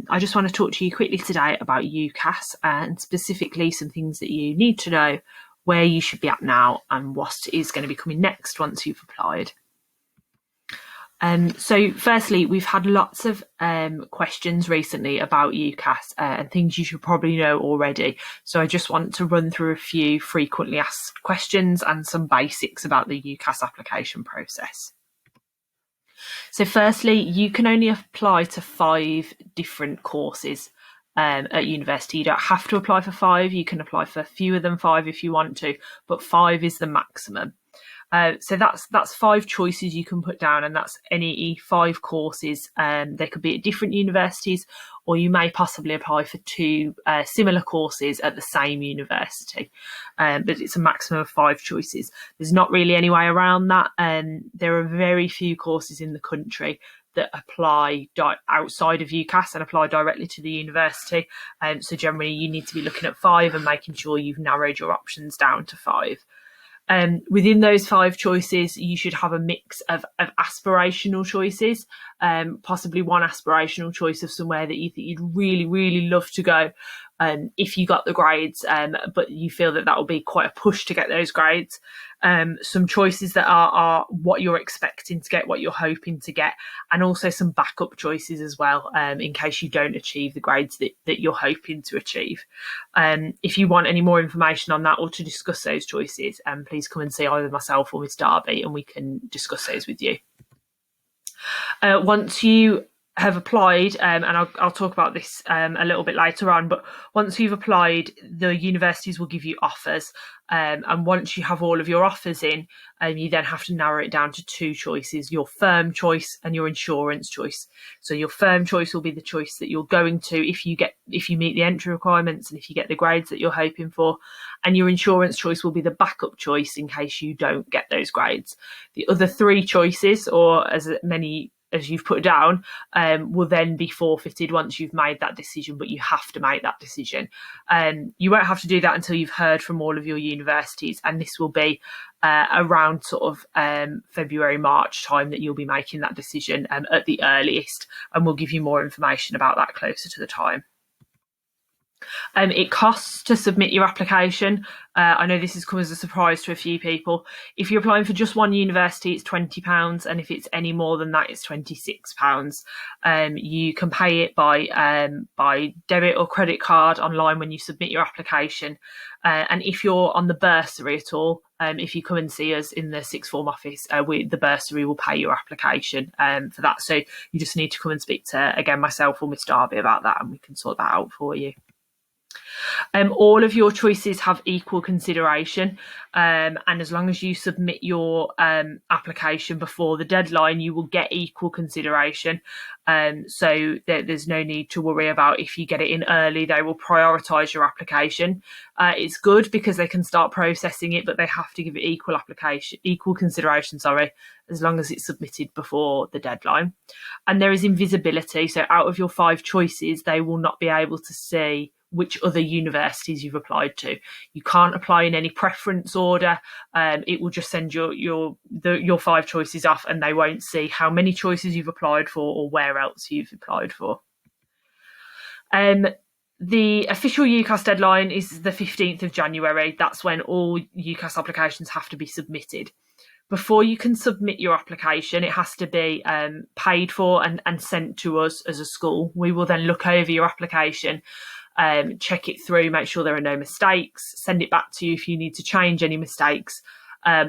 I just want to talk to you quickly today about UCAS and specifically some things that you need to know, where you should be at now and what is going to be coming next once you've applied. So firstly, we've had lots of questions recently about UCAS and things you should probably know already. So I just want to run through a few frequently asked questions and some basics about the UCAS application process. So firstly, you can only apply to 5 different courses at university. You don't have to apply for 5. You can apply for fewer than 5 if you want to, but 5 is the maximum. So that's 5 choices you can put down, and that's any 5 courses. They could be at different universities, or you may possibly apply for 2 similar courses at the same university. But it's a maximum of 5 choices. There's not really any way around that. There are very few courses in the country that apply outside of UCAS and apply directly to the university. So generally you need to be looking at 5 and making sure you've narrowed your options down to 5. Within those 5 choices, you should have a mix of aspirational choices, possibly one aspirational choice of somewhere that you think you'd really, really love to go if you got the grades, but you feel that will be quite a push to get those grades. Some choices that are what you're expecting to get, what you're hoping to get, and also some backup choices as well, in case you don't achieve the grades that you're hoping to achieve. If you want any more information on that or to discuss those choices, please come and see either myself or Miss Darby and we can discuss those with you. Once you have applied, and I'll talk about this a little bit later on, but once you've applied, the universities will give you offers, and once you have all of your offers in, you then have to narrow it down to 2 choices: your firm choice and your insurance choice. So your firm choice will be the choice that you're going to if you meet the entry requirements and if you get the grades that you're hoping for, and your insurance choice will be the backup choice in case you don't get those grades. The other 3 choices, or as many as you've put down, will then be forfeited once you've made that decision, but you have to make that decision. You won't have to do that until you've heard from all of your universities, and this will be around sort of February, March time that you'll be making that decision at the earliest, and we'll give you more information about that closer to the time. It costs to submit your application. I know this has come as a surprise to a few people. If you're applying for just one university, it's £20, and if it's any more than that, it's £26. You can pay it by debit or credit card online when you submit your application. And if you're on the bursary at all, if you come and see us in the sixth form office, the bursary will pay your application for that. So you just need to come and speak to, again, myself or Miss Darby about that, and we can sort that out for you. All of your choices have equal consideration, and as long as you submit your application before the deadline, you will get equal consideration. So there's no need to worry about if you get it in early, they will prioritise your application. It's good because they can start processing it, but they have to give it equal consideration, as long as it's submitted before the deadline. And there is invisibility, so out of your 5 choices, they will not be able to see which other universities you've applied to. You can't apply in any preference order. It will just send your 5 choices off, and they won't see how many choices you've applied for or where else you've applied for. The official UCAS deadline is the 15th of January. That's when all UCAS applications have to be submitted. Before you can submit your application, it has to be paid for and sent to us as a school. We will then look over your application, check it through, make sure there are no mistakes, send it back to you if you need to change any mistakes,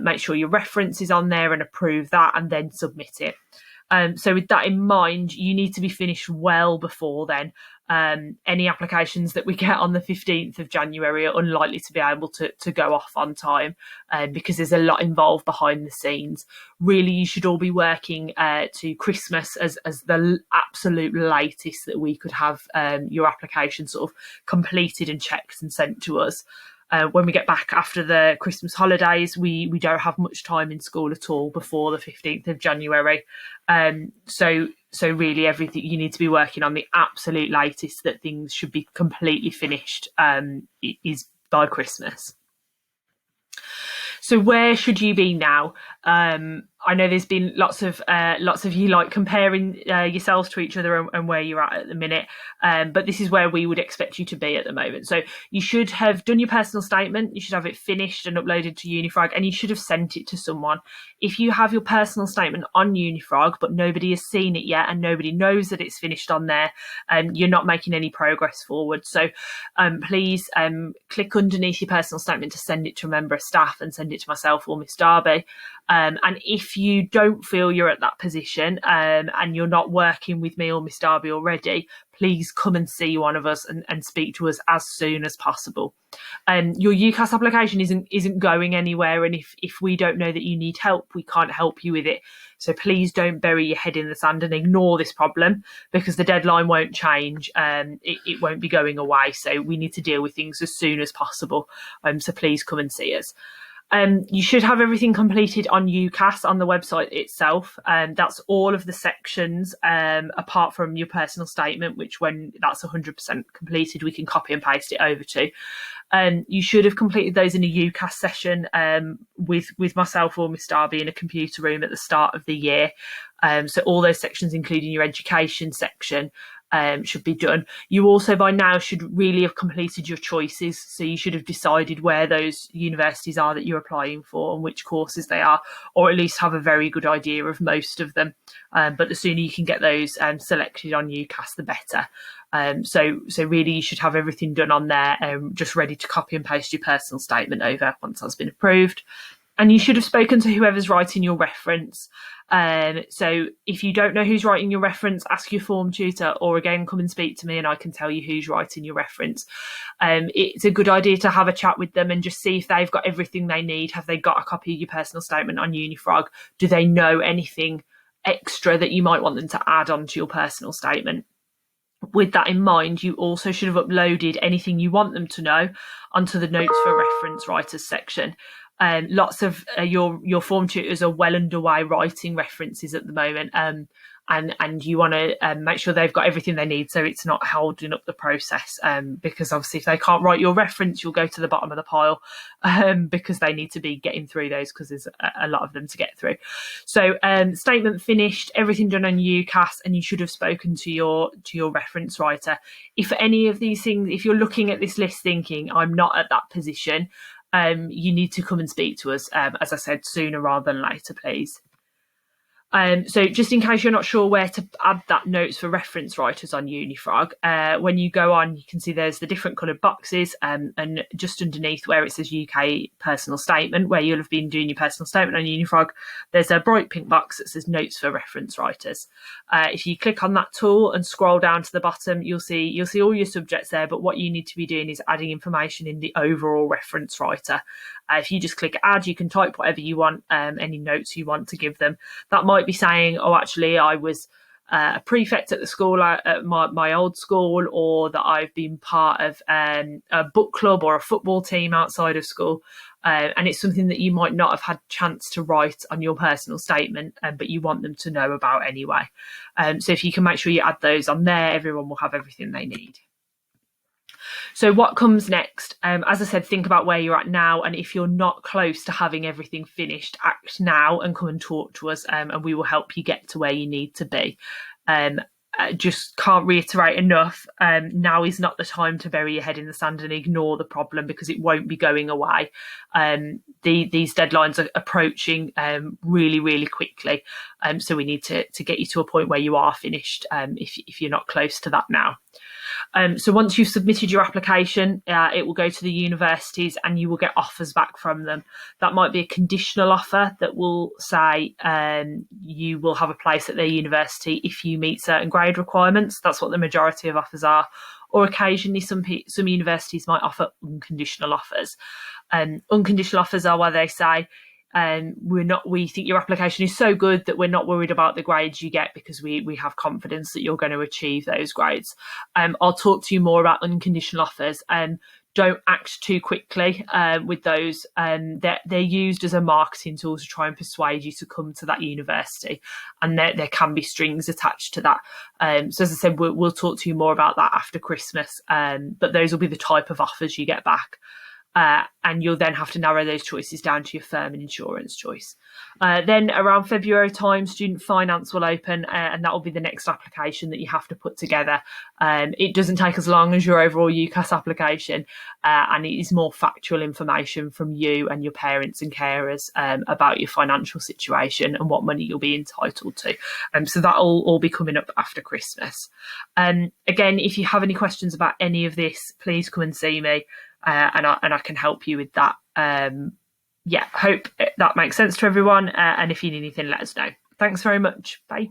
make sure your reference is on there and approve that, and then submit it. So with that in mind, you need to be finished well before then. Any applications that we get on the 15th of January are unlikely to be able to go off on time because there's a lot involved behind the scenes. Really, you should all be working to Christmas as the absolute latest that we could have your application sort of completed and checked and sent to us. When we get back after the Christmas holidays, we don't have much time in school at all before the 15th of January. So really everything you need to be working on, the absolute latest that things should be completely finished is by Christmas. So where should you be now? I know there's been lots of you like comparing yourselves to each other and where you're at the minute, but this is where we would expect you to be at the moment. So you should have done your personal statement, you should have it finished and uploaded to Unifrog, and you should have sent it to someone. If you have your personal statement on Unifrog but nobody has seen it yet and nobody knows that it's finished on there, you're not making any progress forward. So please click underneath your personal statement to send it to a member of staff and send it to myself or Miss Darby. And if you don't feel you're at that position and you're not working with me or Miss Darby already, please come and see one of us and speak to us as soon as possible. Your UCAS application isn't going anywhere, and if we don't know that you need help, we can't help you with it. So please don't bury your head in the sand and ignore this problem, because the deadline won't change. It won't be going away. So we need to deal with things as soon as possible. So please come and see us. You should have everything completed on UCAS on the website itself. That's all of the sections, apart from your personal statement, which when that's 100% completed, we can copy and paste it over to. You should have completed those in a UCAS session with myself or Miss Darby in a computer room at the start of the year. So all those sections, including your education section, should be done. You also by now should really have completed your choices, so you should have decided where those universities are that you're applying for and which courses they are, or at least have a very good idea of most of them. But the sooner you can get those selected on UCAS, the better. So really you should have everything done on there, just ready to copy and paste your personal statement over once that's been approved. And you should have spoken to whoever's writing your reference. So if you don't know who's writing your reference, ask your form tutor, or again, come and speak to me and I can tell you who's writing your reference. It's a good idea to have a chat with them and just see if they've got everything they need. Have they got a copy of your personal statement on Unifrog? Do they know anything extra that you might want them to add onto your personal statement? With that in mind, you also should have uploaded anything you want them to know onto the notes for reference writers section. Lots of your form tutors are well underway writing references at the moment, and you want to make sure they've got everything they need so it's not holding up the process, because obviously if they can't write your reference, you'll go to the bottom of the pile, because they need to be getting through those, because there's a lot of them to get through. So statement finished, everything done on UCAS, and you should have spoken to your reference writer. If any of these things, if you're looking at this list thinking I'm not at that position, you need to come and speak to us, as I said, sooner rather than later, please. So just in case you're not sure where to add that notes for reference writers on Unifrog, when you go on, you can see there's the different coloured boxes, and just underneath where it says UK personal statement, where you'll have been doing your personal statement on Unifrog, there's a bright pink box that says notes for reference writers. If you click on that tool and scroll down to the bottom, you'll see all your subjects there, but what you need to be doing is adding information in the overall reference writer. If you just click add, you can type whatever you want, any notes you want to give them. That might be saying, oh, actually, I was a prefect at the school, at my old school, or that I've been part of a book club or a football team outside of school. And it's something that you might not have had a chance to write on your personal statement, but you want them to know about anyway. So if you can make sure you add those on there, everyone will have everything they need. So what comes next? As I said, think about where you're at now, and if you're not close to having everything finished, act now and come and talk to us, and we will help you get to where you need to be. Just can't reiterate enough, now is not the time to bury your head in the sand and ignore the problem, because it won't be going away. These deadlines are approaching really, really quickly, so we need to get you to a point where you are finished, if you're not close to that now. So once you've submitted your application, it will go to the universities and you will get offers back from them. That might be a conditional offer that will say you will have a place at their university if you meet certain grade requirements. That's what the majority of offers are. Or occasionally some universities might offer unconditional offers. Unconditional offers are where they say, we think your application is so good that we're not worried about the grades you get, because we have confidence that you're going to achieve those grades. I'll talk to you more about unconditional offers. Don't act too quickly with those. They're used as a marketing tool to try and persuade you to come to that university, and there can be strings attached to that. So as I said, we'll talk to you more about that after Christmas, but those will be the type of offers you get back. and you'll then have to narrow those choices down to your firm and insurance choice. Then around February time, student finance will open, and that will be the next application that you have to put together. It doesn't take as long as your overall UCAS application, and it is more factual information from you and your parents and carers about your financial situation and what money you'll be entitled to. So that'll all be coming up after Christmas. Again, if you have any questions about any of this, please come and see me. And I can help you with that. Hope that makes sense to everyone. And if you need anything, let us know. Thanks very much. Bye.